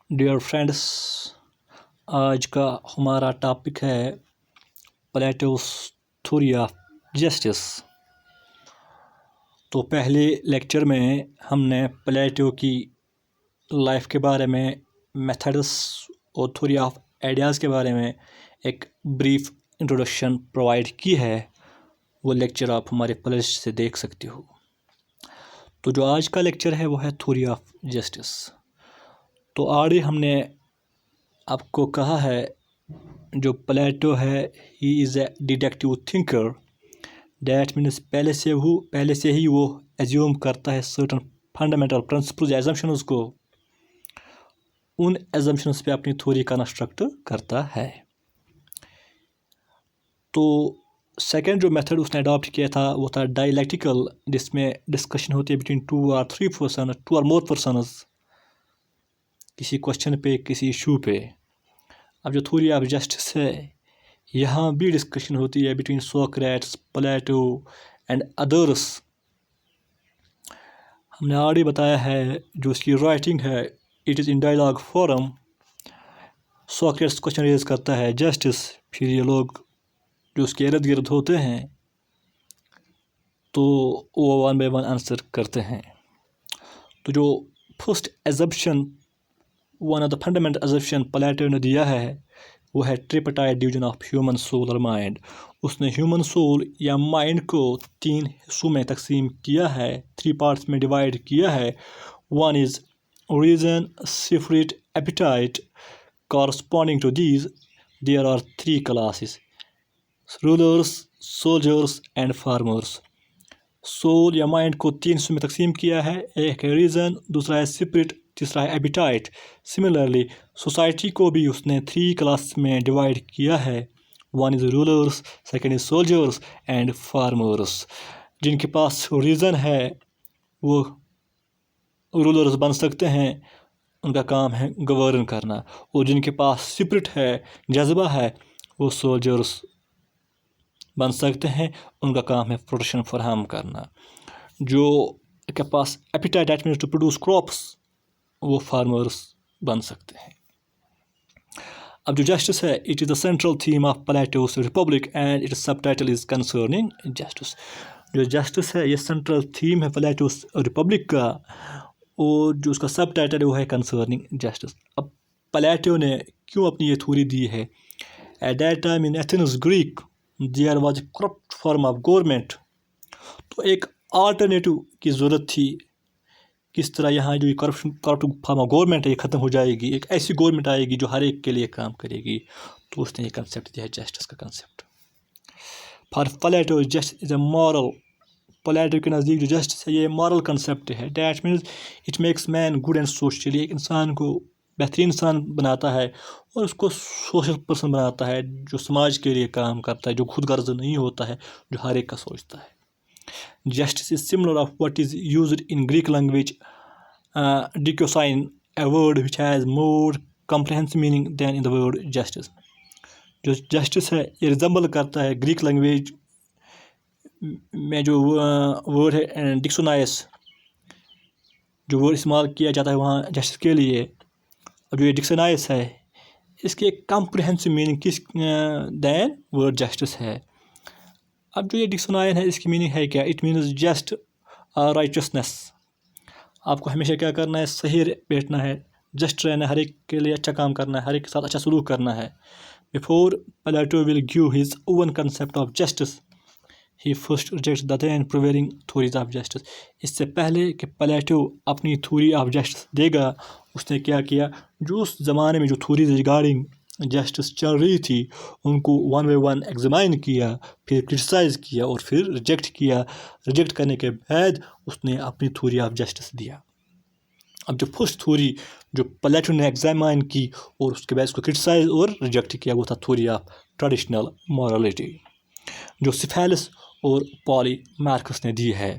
Dear friends, آج کا ہمارا ٹاپک ہے پلیٹوز تھیوری آف جسٹس۔ تو پہلے لیکچر میں ہم نے پلیٹو کی لائف کے بارے میں، میتھڈس اور تھیوری آف آئیڈیاز کے بارے میں ایک بریف انٹروڈکشن پرووائڈ کی ہے۔ وہ لیکچر آپ ہمارے پلے لسٹ سے دیکھ سکتے ہو۔ تو جو آج کا لیکچر ہے وہ ہے تھیوری آف جسٹس۔ تو آگے ہم نے آپ کو کہا ہے جو پلیٹو ہے ہی از اے ڈیڈکٹیو تھنکر، دیٹ مینس پہلے سے ہی وہ ایزیوم کرتا ہے سرٹن فنڈامنٹل پرنسپلز ایزمپشنز کو، ان ایزمپشنز پہ اپنی تھیوری کنسٹرکٹ کرتا ہے۔ تو سیکنڈ جو میتھڈ اس نے اڈاپٹ کیا تھا وہ تھا ڈائلیکٹیکل، جس میں ڈسکشن ہوتی ہے بٹوین ٹو اور مور پرسنز کسی کوشچن پہ، کسی ایشو پہ۔ اب جو تھیوری آف جسٹس ہے یہاں بھی ڈسکشن ہوتی ہے between Socrates, Plato and others. ہم نے آلریڈی بتایا ہے جو اس کی رائٹنگ ہے it is in dialogue forum. Socrates question raise کرتا ہے جسٹس، پھر یہ لوگ جو اس کے ارد گرد ہوتے ہیں تو وہ ون بائی ون آنسر کرتے ہیں۔ تو جو first assumption, one of the fundamental assumption Plato نے دیا ہے وہ ہے tripartite division of human soul اور مائنڈ۔ اس نے ہیومن سول یا مائنڈ کو 3 حصوں میں تقسیم کیا ہے، 3 پارٹس میں ڈیوائڈ کیا ہے۔ One is reason, spirit, appetite. Corresponding to these there are 3 classes: rulers, soldiers and farmers. Soul یا مائنڈ کو 3 حصوں میں تقسیم کیا ہے، ایک ہے ریزن، دوسرا ہے اسپرٹ، تیسرا ہے ایپیٹائٹ۔ سملرلی سوسائٹی کو بھی اس نے 3 کلاس میں ڈیوائڈ کیا ہے، one is rulers, second is soldiers and farmers. جن کے پاس ریزن ہے وہ رولرس بن سکتے ہیں، ان کا کام ہے گورن کرنا، اور جن کے پاس اسپرٹ ہے، جذبہ ہے، وہ سولجرس بن سکتے ہیں، ان کا کام ہے پروٹیکشن فراہم کرنا۔ جو کے پاس appetite that means to produce crops, وہ فارمرس بن سکتے ہیں۔ اب جو جسٹس ہے it is the central theme of Plato's Republic and its subtitle is concerning justice. جو جسٹس ہے یہ سینٹرل تھیم ہے پلیٹوز ریپبلک کا، اور جو اس کا سب ٹائٹل ہے وہ ہے کنسرننگ جسٹس۔ اب پلیٹو نے کیوں اپنی یہ تھیوری دی ہے؟ At that time in Athens Greek there was a corrupt form of government. تو ایک آلٹرنیٹو کی ضرورت تھی، کس طرح یہاں جو کرپٹ فارم آف گورنمنٹ ہے یہ ختم ہو جائے گی، ایک ایسی گورنمنٹ آئے گی جو ہر ایک کے لیے کام کرے گی۔ تو اس نے یہ کنسیپٹ دیا ہے جسٹس کا concept. For Plato justice is a moral, Plato کے نزدیک جو جسٹس ہے یہ مورل کنسیپٹ ہے۔ That means it makes man good and socially, ایک انسان کو بہترین انسان بناتا ہے اور اس کو سوشل پرسن بناتا ہے، جو سماج کے لیے کام کرتا ہے، جو خود غرض نہیں ہوتا ہے، جو ہر ایک کا سوچتا ہے۔ Justice is similar of what is used in Greek language, dikaiosine, a word which has more comprehensive meaning than in the word justice. جو جسٹس ہے یہ ریزمبل کرتا ہے گریک لینگویج میں جو ورڈ ہے ڈکسونائس، جو ورڈ استعمال کیا جاتا ہے وہاں جسٹس کے لیے، اور جو یہ ڈکسونائس ہے اس کی ایک کمپریہنسو میننگ کس دین ورڈ جسٹس ہے۔ اب جو یہ ڈکسونائن ہے اس کی میننگ ہے کیا؟ It means just righteousness. آپ کو ہمیشہ کیا کرنا ہے؟ صحیح بیٹھنا ہے، جسٹ رہنا ہے، ہر ایک کے لیے اچھا کام کرنا ہے، ہر ایک کے ساتھ اچھا سلوک کرنا ہے۔ Before Plato will give his own concept of justice he first rejects the then prevailing theories of justice. اس سے پہلے کہ پلیٹو اپنی تھیوری آف جسٹس دے گا، اس نے کیا کیا؟ جو اس زمانے میں جو تھیوریز ریگارڈنگ جسٹس چل رہی تھی ان کو ون بائی ون ایگزامائن کیا، پھر کرٹیسائز کیا اور پھر ریجیکٹ کیا۔ ریجیکٹ کرنے کے بعد اس نے اپنی تھیوری آف جسٹس دیا۔ اب جو فرسٹ تھیوری جو پلیٹو نے ایگزامائن کی اور اس کے بعد اس کو کرٹیسائز اور ریجیکٹ کیا وہ تھا تھیوری آف ٹریڈیشنل مورالٹی، جو سیفیلس اور پولی مارکس نے دی ہے۔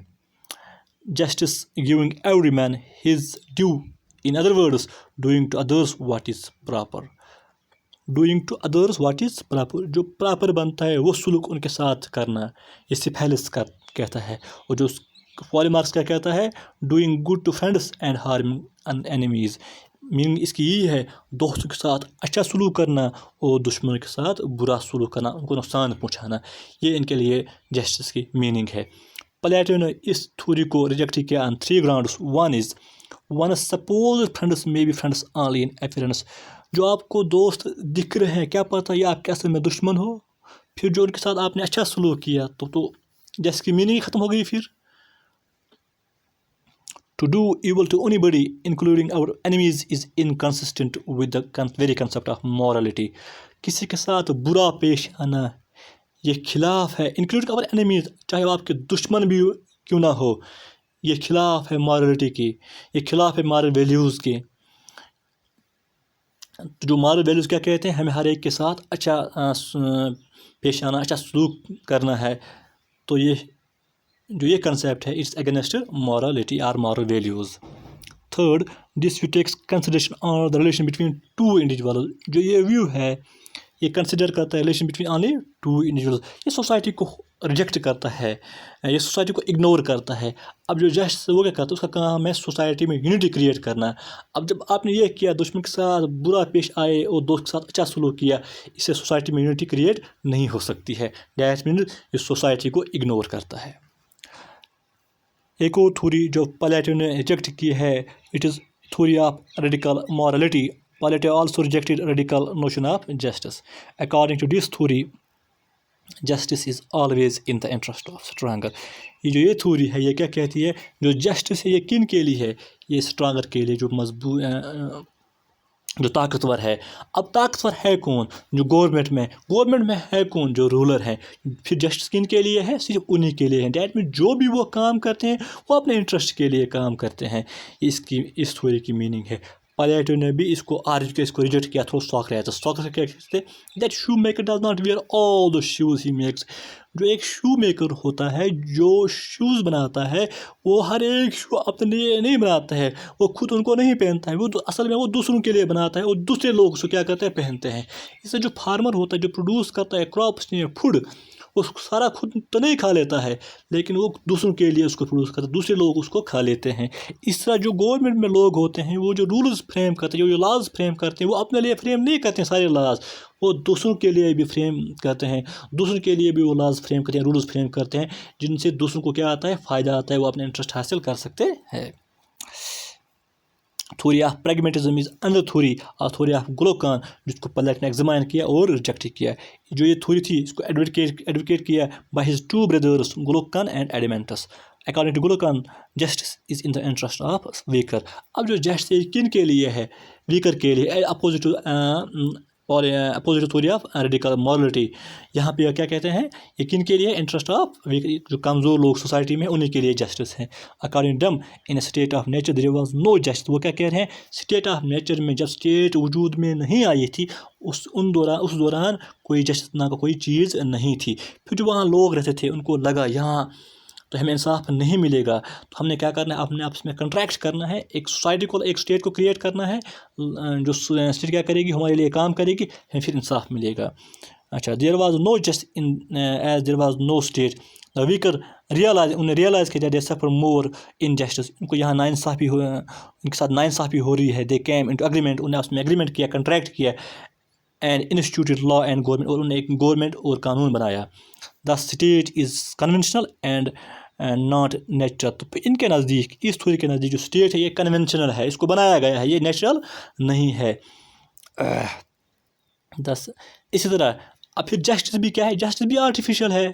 Justice giving every man his due, in other words doing to others what is proper. Doing to others what is proper, جو پراپر بنتا ہے وہ سلوک ان کے ساتھ کرنا، یہ سیفیلس کا کہتا ہے۔ اور جو پولی مارکس کیا کہتا ہے؟ Doing good to friends and harming enemies, meaning اس کی یہی ہے دوستوں کے ساتھ اچھا سلوک کرنا اور دشمنوں کے ساتھ برا سلوک کرنا، ان کو نقصان پہنچانا، یہ ان کے لیے جسٹس کی میننگ ہے۔ پلیٹو نے اس تھیوری کو ریجیکٹ کیا on 3 grounds۔ One suppose friends may be friends only in appearance, جو آپ کو دوست دکھ رہے ہیں، کیا پتہ یہ آپ کے اصل میں دشمن ہو۔ پھر جو ان کے ساتھ آپ نے اچھا سلوک کیا تو جس کی میننگ ختم ہو گئی۔ پھر to do evil to anybody including our enemies is inconsistent with the very concept of morality۔ کسی کے ساتھ برا پیش آنا یہ خلاف ہے including our enemies، چاہے وہ آپ کے دشمن بھی کیوں نہ ہو، یہ خلاف ہے مورالٹی کی، یہ خلاف ہے مارل ویلیوز کے۔ جو مارل ویلیوز کیا کہتے ہیں، ہمیں ہر ایک کے ساتھ اچھا پیش آنا، اچھا سلوک کرنا ہے، تو یہ کنسیپٹ ہے اٹس اگینسٹ morality اور moral values۔ Third, this view takes consideration on the relation between 2 individuals۔ جو یہ ویو ہے یہ کنسیڈر کرتا ہے ریلیشن بٹوین اونلی 2 individuals۔ یہ سوسائٹی کو ریجیکٹ کرتا ہے، یہ سوسائٹی کو اگنور کرتا ہے۔ اب جو جسٹس وہ کیا کرتا ہے، اس کا کام ہے سوسائٹی میں یونٹی کریٹ کرنا۔ اب جب آپ نے یہ کیا، دشمن کے ساتھ برا پیش آئے اور دوست کے ساتھ اچھا سلوک کیا، اس سے سوسائٹی میں یونٹی کریٹ نہیں ہو سکتی ہے۔ دیٹ مینس یہ سوسائٹی کو اگنور کرتا ہے۔ ایک اور تھیوری جو پلیٹو نے ریجیکٹ کی ہے، it is theory of radical morality. Plato also rejected radical notion of justice. According to this theory justice is always in the interest of stronger. یہ تھیوری ہے، یہ کیا کہتی ہے، جو جسٹس ہے یہ کن کے لیے ہے، یہ اسٹرانگر کے لیے، جو مضبوط، جو طاقتور ہے۔ اب طاقتور ہے کون، جو گورنمنٹ میں ہے کون، جو رولر ہے۔ پھر جسٹس کن کے لیے ہے، صرف انہی کے لیے ہے۔ دیٹ مین جو بھی وہ کام کرتے ہیں وہ اپنے انٹرسٹ کے لیے کام کرتے ہیں۔ اس تھیوری کی میننگ ہے۔ پلیٹو نے بھی اس کو اس کو ریجیکٹ کیا تھرو سوکریٹس۔ سوکریٹس کیا کہتے ہیں، that shoe maker does not wear all the shoes he makes. جو ایک شو میکر ہوتا ہے، جو شوز بناتا ہے، وہ ہر ایک شو اپنے لیے نہیں بناتا ہے، وہ خود ان کو نہیں پہنتا ہے، وہ اصل میں وہ دوسروں کے لیے بناتا ہے اور دوسرے لوگ اس کو کیا کرتے ہیں، پہنتے ہیں۔ اس سے جو فارمر ہوتا ہے، جو پروڈیوس کرتا ہے کراپس یا فوڈ، وہ سارا خود تو نہیں کھا لیتا ہے، لیکن وہ دوسروں کے لیے اس کو پروڈیوس کرتا ہے، دوسرے لوگ اس کو کھا لیتے ہیں۔ اس طرح جو گورنمنٹ میں لوگ ہوتے ہیں، وہ جو رولز فریم کرتے ہیں، جو لاز فریم کرتے ہیں، وہ اپنے لیے فریم نہیں کرتے ہیں سارے لاز، وہ دوسروں کے لیے بھی فریم کرتے ہیں، دوسروں کے لیے بھی وہ لاز فریم کرتے ہیں، رولز فریم کرتے ہیں، جن سے دوسروں کو کیا آتا ہے، فائدہ آتا ہے، وہ اپنے انٹرسٹ حاصل کر سکتے ہیں۔ Theory of pragmatism is another theory اور تھیوری آف گلوکان، جس کو پلیٹو نے ایگزامائن کیا اور ریجیکٹ کیا۔ جو یہ تھیوری تھی، اس کو ایڈوکیٹ کیا by his 2 brothers Glaucon and Adeimantus. According to Glaucon justice is in the interest of weaker. اب جو جسٹس کن کے لیے ہے، ویکر کے لیے، opposite theory of radical morality. یہاں پہ کیا کہتے ہیں، یہ کن کے لیے، انٹرسٹ آف جو کمزور لوگ سوسائٹی میں، انہیں کے لیے جسٹس ہیں۔ According them in a state of nature there was no justice. وہ کیا کہہ رہے ہیں، اسٹیٹ آف نیچر میں، جب اسٹیٹ وجود میں نہیں آئی تھی، اس دوران کوئی جسٹس نہ کوئی چیز نہیں تھی۔ پھر جو وہاں لوگ رہتے تھے، ان کو لگا یہاں تو ہمیں انصاف نہیں ملے گا، تو ہم نے کیا کرنا ہے، اپنے آپس میں کنٹریکٹ کرنا ہے، ایک سوسائٹی کو، ایک اسٹیٹ کو کریٹ کرنا ہے، جو اسٹیٹ کیا کرے گی، ہمارے لیے کام کرے گی، ہمیں پھر انصاف ملے گا۔ اچھا، there was no just as there was no state weaker انہوں نے ریئلائز کیا دے سفر مور ان جسٹس۔ ان کو یہاں ناانصافی ان کے ساتھ ناانصافی ہو رہی ہے۔ دے کیم انٹو اگریمنٹ، انہوں نے اس میں اگریمنٹ کیا، کنٹریکٹ کیا، اینڈ انسٹیٹیوٹڈ لا اینڈ گورنمنٹ، اور انہوں نے ایک گورنمنٹ اور قانون بنایا۔ The state is conventional and not natural. تو ان کے نزدیک، اس تھیوری کے نزدیک، جو اسٹیٹ ہے یہ کنونشنل ہے، اس کو بنایا گیا ہے، یہ نیچرل نہیں ہے۔ اسی طرح اب پھر جسٹس بھی کیا ہے، جسٹس بھی آرٹیفیشل ہے،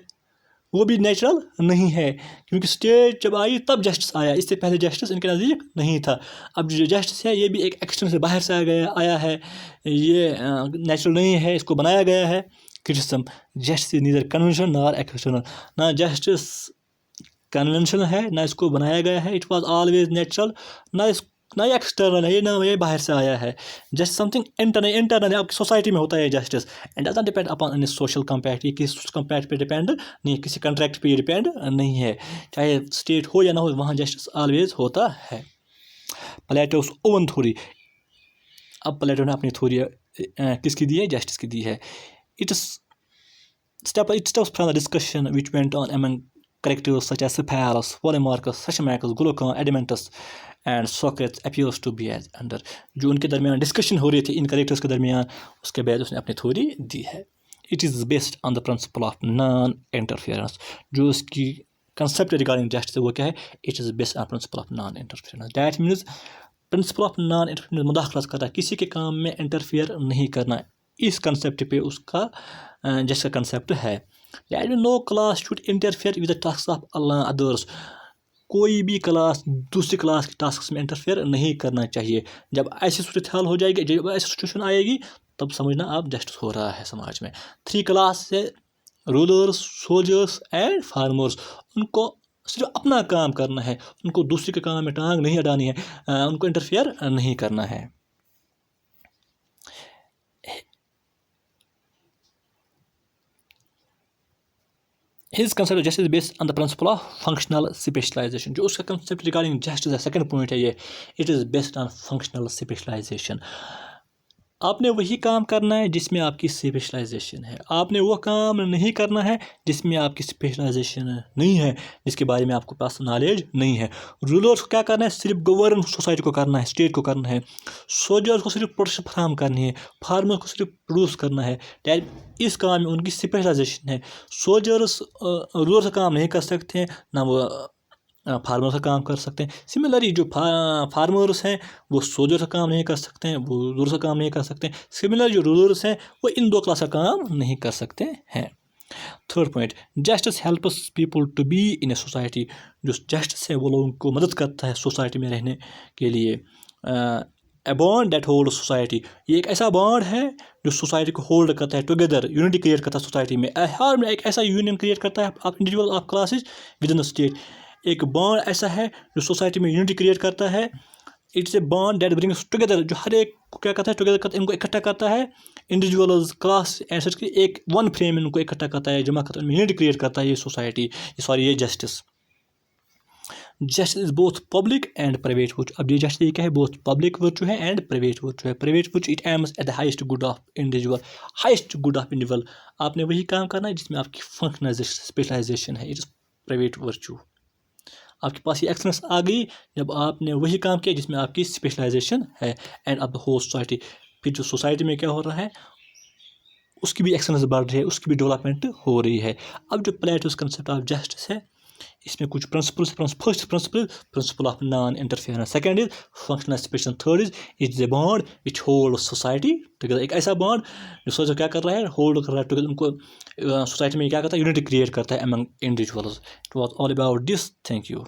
وہ بھی نیچرل نہیں ہے، کیونکہ اسٹیٹ جب آئی تب جسٹس آیا، اس سے پہلے جسٹس ان کے نزدیک نہیں تھا۔ اب جو جسٹس ہے یہ بھی ایک ایکسٹرن سے باہر سے آیا ہے، یہ نیچرل نہیں ہے، اس کو بنایا گیا ہے۔ Criticism, justice is neither conventional نار ایکسٹرنل۔ نہ جسٹس کنونشنل ہے، نہ اس کو بنایا گیا ہے، اٹ واز آلویز نیچرل، نہ یہ ایکسٹرنل ہے، نہ یہ باہر سے آیا ہے۔ جسٹ سم تھنگ انٹرنل ہے، آپ کی سوسائٹی میں ہوتا ہے justice, and does not depend upon any social compact. یہ کسی کمپیکٹ پہ ڈپینڈ نہیں، کسی کنٹریکٹ پہ یہ ڈپینڈ نہیں ہے، چاہے اسٹیٹ ہو یا نہ ہو، وہاں جسٹس آلویز ہوتا ہے۔ پلیٹوس اوون تھیوری۔ اب پلیٹو نے اپنی تھیوری کس کی دی ہے، جسٹس کی دی ہے۔ It steps from the discussion which went on among characters such as Cephalus, Polemarchus, Simancus, Glaucon, Adeimantus and Socrates appears to be as under. جو ان کے درمیان ڈسکشن ہو رہی تھی ان کریکٹرس کے درمیان, اس کے بعد اس نے اپنی تھیوری دی ہے. It is based on the principle of non interference. جو اس کی کنسیپٹ ریگارڈنگ جسٹس وہ کیا ہے, it is based on principle of non interference. That means principle of non interference مداخلت کرتا ہے, کسی کے کام میں انٹرفیئر نہیں کرنا. اس کنسیپٹ پہ اس کا جس کا کنسیپٹ ہے. No class should interfere with the task of others. کوئی بھی کلاس دوسری کلاس کے ٹاسکس میں انٹرفیئر نہیں کرنا چاہیے. جب ایسی صورتحال ہو جائے گی, جب ایسی سچویشن آئے گی, تب سمجھنا آپ جسٹس ہو رہا ہے سماج میں. 3 کلاس ہے, رولرس, سولجرس اینڈ فارمرس. ان کو صرف اپنا کام کرنا ہے, ان کو دوسرے کے کام میں ٹانگ نہیں اڑانی ہے, ان کو انٹرفیئر نہیں کرنا ہے. His concept of justice is based on the principle of functional specialization. جو اس کا concept regarding justice ہے, second point ہے یہ, it is based on functional specialization. آپ نے وہی کام کرنا ہے جس میں آپ کی اسپیشلائزیشن ہے. آپ نے وہ کام نہیں کرنا ہے جس میں آپ کی اسپیشلائزیشن نہیں ہے, جس کے بارے میں آپ کو پاس نالج نہیں ہے. رولرس کو کیا کرنا ہے, صرف گورن سوسائٹی کو کرنا ہے, اسٹیٹ کو کرنا ہے. سولجرس کو صرف پروٹیکشن فراہم کرنی ہے, فارمر کو صرف پروڈیوس کرنا ہے. اس کام میں ان کی اسپیشلائزیشن ہے. سولجرس رولرس کا کام نہیں کر سکتے ہیں, نہ وہ فارمر کا کام کر سکتے ہیں. سملرلی جو فارمرس ہیں وہ سولجر کا کام نہیں کر سکتے ہیں, وہ رولر کا کام نہیں کر سکتے ہیں. سملر جو رولرس ہیں وہ ان 2 کلاس کا کام نہیں کر سکتے ہیں. Third point, justice helps people to be in a society. جو جسٹس ہے وہ لوگوں کو مدد کرتا ہے سوسائٹی میں رہنے کے لیے. اے بانڈ دیٹ ہولڈ سوسائٹی. یہ ایک ایسا بانڈ ہے جو سوسائٹی کو ہولڈ کرتا ہے, ٹوگیدر یونٹی کریٹ کرتا ہے سوسائٹی میں. ہر میں ایک ایسا یونین کریٹ کرتا ہے of individual of classes with in the state. ایک بانڈ ایسا ہے جو سوسائٹی میں یونٹی کریٹ کرتا ہے. It's a bond that brings together, جو ہر ایک کو کیا کرتا ہے, ٹوگیدر کرتا ہے, ان کو اکٹھا کرتا ہے. انڈیویجولز, کلاس ایسٹ کی ایک ون فریم میں ان کو اکٹھا کرتا ہے, جمع کرتا ہے, یونٹی کریٹ کرتا ہے یہ سوسائٹی, یہ justice. Justice is both public and private virtue. اب یہ جسٹس یہ کیا ہے, بوتھ پبلک ورچو ہے اینڈ پرائیویٹ ورچو ہے. Private virtue it aims at the highest good of individual. Highest good of individual. آپ نے وہی کام کرنا ہے جس میں آپ کی فنکشنائزیشن اسپیشلائزیشن ہے. It is private virtue. آپ کے پاس یہ ایکسلنس آ گئی جب آپ نے وہی کام کیا جس میں آپ کی اسپیشلائزیشن ہے, and of the whole society. پھر جو سوسائٹی میں کیا ہو رہا ہے, اس کی بھی ایکسلنس بڑھ رہی ہے, اس کی بھی ڈیولپمنٹ ہو رہی ہے. اب جو پلیٹوز کنسیپٹ آف جسٹس ہے, اس میں کچھ principles. First principle of non interference. Second is functional اسپیشن. Third is it is a bond which hold society together. ایک ایسا بانڈ جو سوچو کیا کر رہا ہے, ہولڈ کر رہا ہے ٹوگیدر, ان کو سوسائٹی میں کیا کرتا ہے, یونٹی کریٹ کرتا ہے among individuals. It was all about this. Thank you.